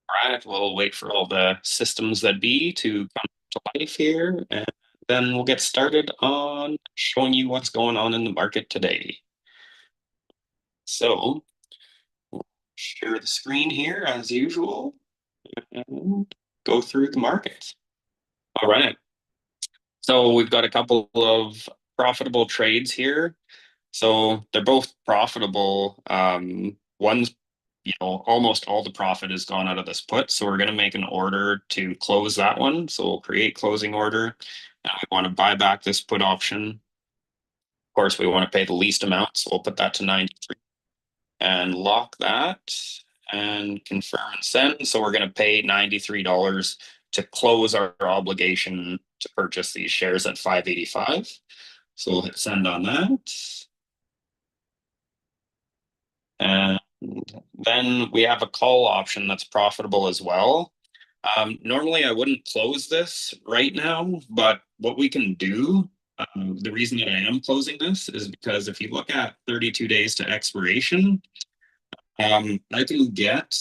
All right, we'll wait for all the systems that be to come to life here, and then we'll get started on showing you what's going on in the market today. So, we'll share the screen here as usual and go through the market. All right. So, we've got a couple of profitable trades here. So, they're both profitable. One's almost all the profit has gone out of this put. So we're going to make an order to close that one. So we'll create closing order. And we want to buy back this put option. Of course, we want to pay the least amount. So we'll put that to 93 and lock that and confirm and send. So we're going to pay $93 to close our obligation to purchase these shares at 585. So we'll hit send on that. And then we have a call option that's profitable as well. Normally, I wouldn't close this right now, but what we can do, the reason that I am closing this is because if you look at 32 days to expiration, I can get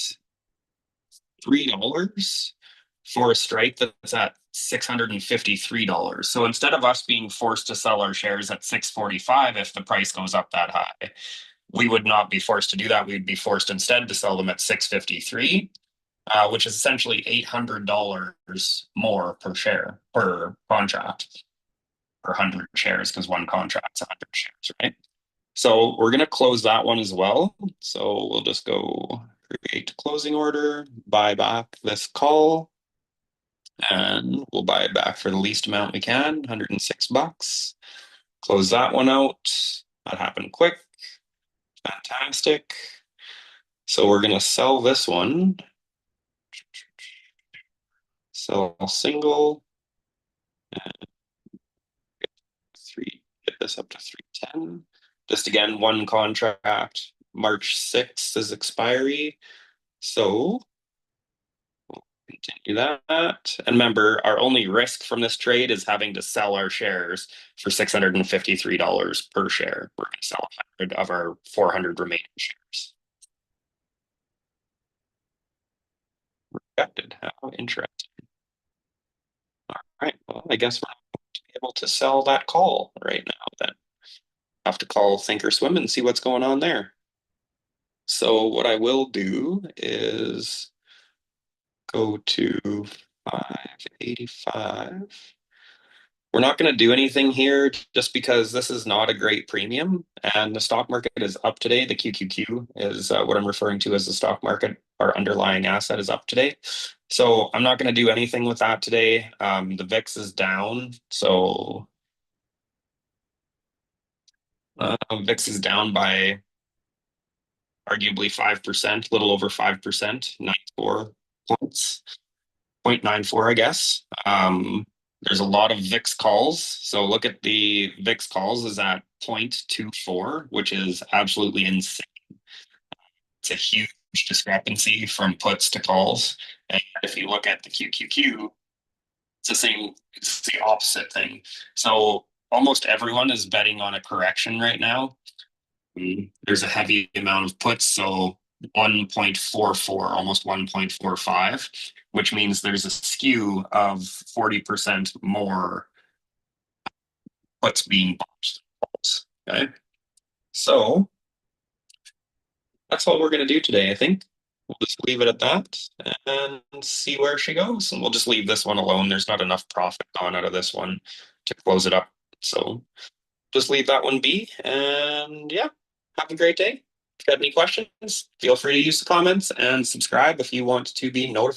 $3 for a strike that's at $653. So instead of us being forced to sell our shares at 645 if the price goes up that high, we would not be forced to do that. We'd be forced instead to sell them at 653, which is essentially $800 more per share per contract per 100 shares because one contract's 100 shares, right? So we're going to close that one as well. So we'll just go create closing order, buy back this call, and we'll buy it back for the least amount we can, $106. Close that one out. That happened quick. Fantastic. So we're going to sell this one. Sell single. And get this up to 310. Just again, one contract. March 6th is expiry. So we'll continue that. And remember, our only risk from this trade is having to sell our shares for $653 per share. We're going to sell 100 of our 400 remaining shares. Rejected. How interesting. All right. Well, I guess we're not going to be able to sell that call right now then. Have to call Thinkorswim and see what's going on there. So what I will do is go to 585. We're not going to do anything here just because this is not a great premium and the stock market is up today. The QQQ is what I'm referring to as the stock market. Our underlying asset is up today. So I'm not going to do anything with that today. The VIX is down. So VIX is down by arguably 5%, a little over 5%, 94 points, 0.94, I guess. There's a lot of VIX calls. So look at the VIX calls is at 0.24, which is absolutely insane. It's a huge discrepancy from puts to calls. And if you look at the QQQ, it's the opposite thing. So almost everyone is betting on a correction right now. There's a heavy amount of puts, so 1.44, almost 1.45, which means there's a skew of 40% more puts being bought. Okay. So that's all we're going to do today, I think. We'll just leave it at that and see where she goes. And we'll just leave this one alone. There's not enough profit gone out of this one to close it up. So just leave that one be. And yeah, have a great day. If you have any questions, feel free to use the comments and subscribe if you want to be notified.